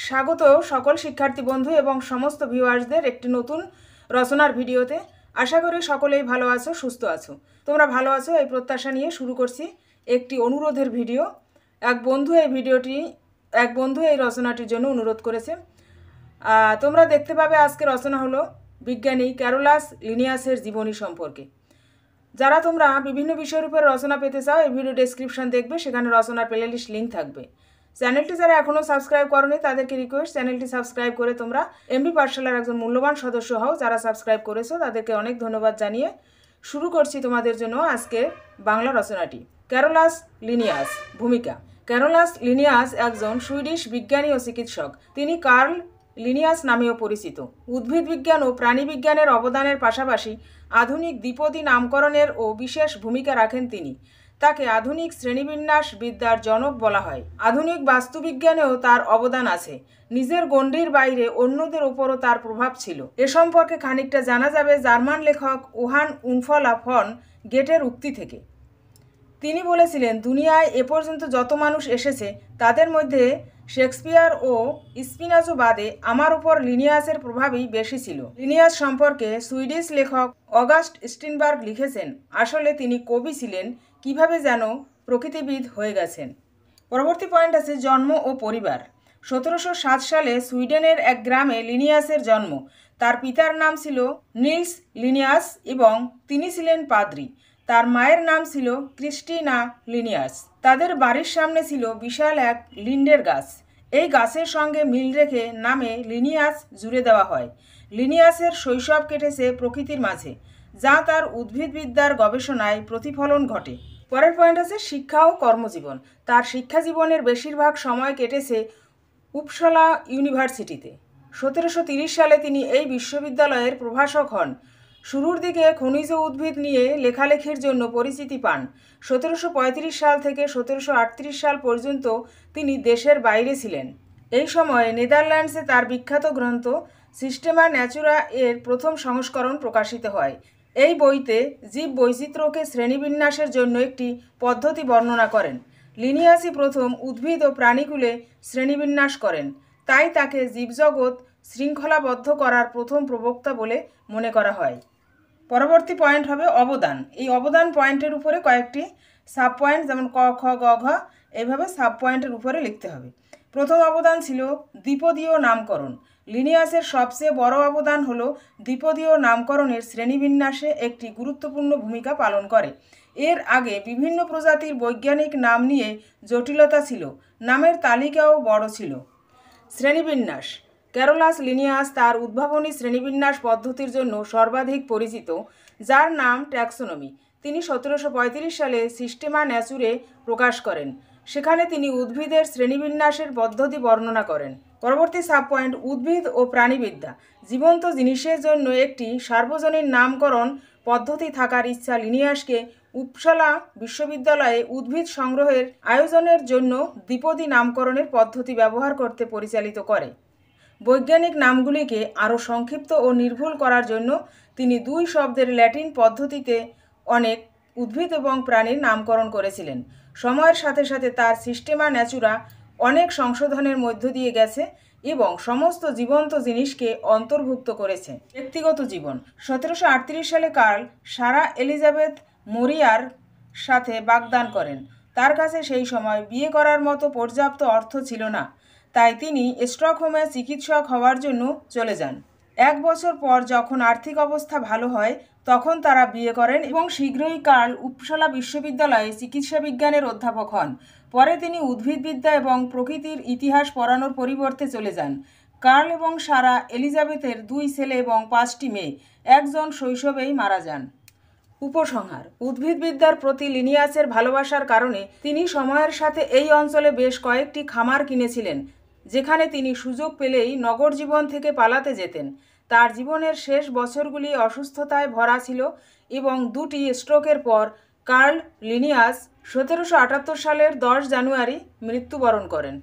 স্বাগত সকল শিক্ষার্থী বন্ধু এবং সমস্ত ভিউয়ার্সদের একটি নতুন রচনার ভিডিওতে। আশা করি সকলেই ভালো আছো, সুস্থ আছো। তোমরা ভালো আছো এই প্রত্যাশা নিয়ে শুরু করছি একটি অনুরোধের ভিডিও। এক বন্ধু এই রচনাটির জন্য অনুরোধ করেছে। তোমরা দেখতে পাবে আজকে রচনা হলো বিজ্ঞানী ক্যারোলাস লিনিয়াসের জীবনী সম্পর্কে। যারা তোমরা বিভিন্ন বিষয়ের উপর রচনা পেতে চাও, এই ভিডিও ডেসক্রিপশন দেখবে, সেখানে রচনার প্লেলিস্ট লিঙ্ক থাকবে। চ্যানেলটি যারা এখনও সাবস্ক্রাইব করোনি তাদেরকে রিকোয়েস্ট, চ্যানেলটি সাবস্ক্রাইব করে তোমরা এমবি পাঠশালার একজন মূল্যবান সদস্য হও। যারা সাবস্ক্রাইব করেছো তাদেরকে অনেক ধন্যবাদ জানিয়ে শুরু করছি তোমাদের জন্য আজকে বাংলা রচনাটি। Carolus Linnaeus. ভূমিকা। ক্যারোলাস লিনিয়াস একজন সুইডিশ বিজ্ঞানী ও চিকিৎসক। তিনি কার্ল লিনিয়াস নামেও পরিচিত। উদ্ভিদ বিজ্ঞান ও প্রাণীবিজ্ঞানের অবদানের পাশাপাশি আধুনিক দ্বিপদী নামকরণের ও বিশেষ ভূমিকা রাখেন তিনি। তাকে আধুনিক শ্রেণীবিন্যাস বিদ্যার জনক বলা হয়। আধুনিক বাস্তুবিজ্ঞানেও তার অবদান আছে। নিজের গণ্ডির বাইরে অন্যদের ওপরও তার প্রভাব ছিল। এ সম্পর্কে খানিকটা জানা যাবে জার্মান লেখক ওহান উনফলা ফন গেটের উক্তি থেকে। তিনি বলেছিলেন, দুনিয়ায় এ পর্যন্ত যত মানুষ এসেছে তাদের মধ্যে শেক্সপিয়ার ও স্পিনাজো বাদে আমার উপর লিনিয়াসের প্রভাবই বেশি ছিল। লিনিয়াস সম্পর্কে সুইডিশ লেখক অগাস্ট স্টিনবার্গ লিখেছেন, আসলে তিনি কবি ছিলেন, কিভাবে যেন প্রকৃতিবিদ হয়ে গেছেন। পরবর্তী পয়েন্ট আছে জন্ম ও পরিবার। 1707 সালে সুইডেনের এক গ্রামে লিনিয়াসের জন্ম। তার পিতার নাম ছিল নিলস লিনিয়াস এবং তিনি ছিলেন পাদ্রী। তার মায়ের নাম ছিল ক্রিস্টিনা লিনিয়াস। তাদের বাড়ির সামনে ছিল বিশাল এক লিন্ডের গাছ। এই গাছের সঙ্গে মিল রেখে নামে লিনিয়াস জুড়ে দেওয়া হয়। লিনিয়াসের শৈশব কেটেছে প্রকৃতির মাঝে, যা তার উদ্ভিদবিদ্যার গবেষণায় প্রতিফলন ঘটে। পরের পয়েন্ট আছে শিক্ষা ও কর্মজীবন। তার শিক্ষা জীবনের বেশিরভাগ সময় কেটেছে উপসালা ইউনিভার্সিটিতে। 1730 সালে তিনি এই বিশ্ববিদ্যালয়ের প্রভাষক হন। শুরুর দিকে খনিজ উদ্ভিদ নিয়ে লেখালেখির জন্য পরিচিতি পান। 1735 সাল থেকে 1738 সাল পর্যন্ত তিনি দেশের বাইরে ছিলেন। এই সময়ে নেদারল্যান্ডসে তার বিখ্যাত গ্রন্থ সিস্টেমা ন্যাচুরা এর প্রথম সংস্করণ প্রকাশিত হয়। এই বইতে জীব বৈচিত্র্যকে শ্রেণীবিন্যাসের জন্য একটি পদ্ধতি বর্ণনা করেন। লিনিয়াসই প্রথম উদ্ভিদ ও প্রাণীকুলে শ্রেণীবিন্যাস করেন, তাই তাকে জীবজগৎ শৃঙ্খলাবদ্ধ করার প্রথম প্রবক্তা বলে মনে করা হয়। পরবর্তী পয়েন্ট হবে অবদান। এই অবদান পয়েন্টের উপরে কয়েকটি সাব পয়েন্ট, যেমন ক, খ, গ, ঘ, এইভাবে সাব পয়েন্টের উপরে লিখতে হবে। প্রথম অবদান ছিল দ্বিপদীয় নামকরণ। লিনিয়াসের সবচেয়ে বড় অবদান হল দ্বিপদীয় নামকরণের শ্রেণীবিন্যাসে একটি গুরুত্বপূর্ণ ভূমিকা পালন করে। এর আগে বিভিন্ন প্রজাতির বৈজ্ঞানিক নাম নিয়ে জটিলতা ছিল, নামের তালিকাও বড় ছিল। শ্রেণীবিন্যাস। ক্যারোলাস লিনিয়াস তার উদ্ভাবনী শ্রেণীবিন্যাস পদ্ধতির জন্য সর্বাধিক পরিচিত, যার নাম ট্যাক্সোনমি। তিনি 1735 সালে সিস্টেমা ন্যাচুরে প্রকাশ করেন। সেখানে তিনি উদ্ভিদের শ্রেণীবিন্যাসের পদ্ধতি বর্ণনা করেন। পরবর্তী সাব পয়েন্ট উদ্ভিদ ও প্রাণীবিদ্যা। জীবন্ত জিনিসের জন্য একটি সার্বজনীন নামকরণ পদ্ধতি থাকার ইচ্ছা লিনিয়াসকে উপসালা বিশ্ববিদ্যালয়ে উদ্ভিদ সংগ্রহের আয়োজনের জন্য দ্বিপদী নামকরণের পদ্ধতি ব্যবহার করতে পরিচালিত করে। বৈজ্ঞানিক নামগুলিকে আরও সংক্ষিপ্ত ও নির্ভুল করার জন্য তিনি দুই শব্দের ল্যাটিন পদ্ধতিতে অনেক উদ্ভিদ এবং প্রাণীর নামকরণ করেছিলেন। সময়ের সাথে সাথে তার সিস্টেমা ন্যাচুরা অনেক সংশোধনের মধ্য দিয়ে গেছে এবং সমস্ত জীবন্ত জিনিসকে অন্তর্ভুক্ত করেছে। ব্যক্তিগত জীবন। 1738 সালে কার্ল সারা এলিজাবেথ মরিয়ার সাথে বাগদান করেন। তার কাছে সেই সময় বিয়ে করার মতো পর্যাপ্ত অর্থ ছিল না, তাই তিনি স্টকহোমে চিকিৎসক হওয়ার জন্য চলে যান। 1 বছর পর যখন আর্থিক অবস্থা ভালো হয় তখন তারা বিয়ে করেন এবং শীঘ্রই কার্ল উপসালা বিশ্ববিদ্যালয়ে চিকিৎসা বিজ্ঞানের অধ্যাপক হন। পরে তিনি উদ্ভিদবিদ্যা এবং প্রকৃতির ইতিহাস পড়ানোর পরিবর্তে চলে যান। কার্ল এবং সারা এলিজাবেথের 2 ছেলে এবং 5টি মেয়ে। একজন শৈশবেই মারা যান। উপসংহার। উদ্ভিদবিদ্যার প্রতি লিনিয়াসের ভালোবাসার কারণে তিনি সময়ের সাথে এই অঞ্চলে বেশ কয়েকটি খামার কিনেছিলেন, যেখানে তিনি সুযোগ পেলেই নগর জীবন থেকে পালাতে যেতেন। তার জীবনের শেষ বছরগুলি অসুস্থতায় ভরা ছিল এবং 2টি স্ট্রোকের পর কার্ল লিনিয়াস 1778 সালের 10 জানুয়ারি মৃত্যুবরণ করেন।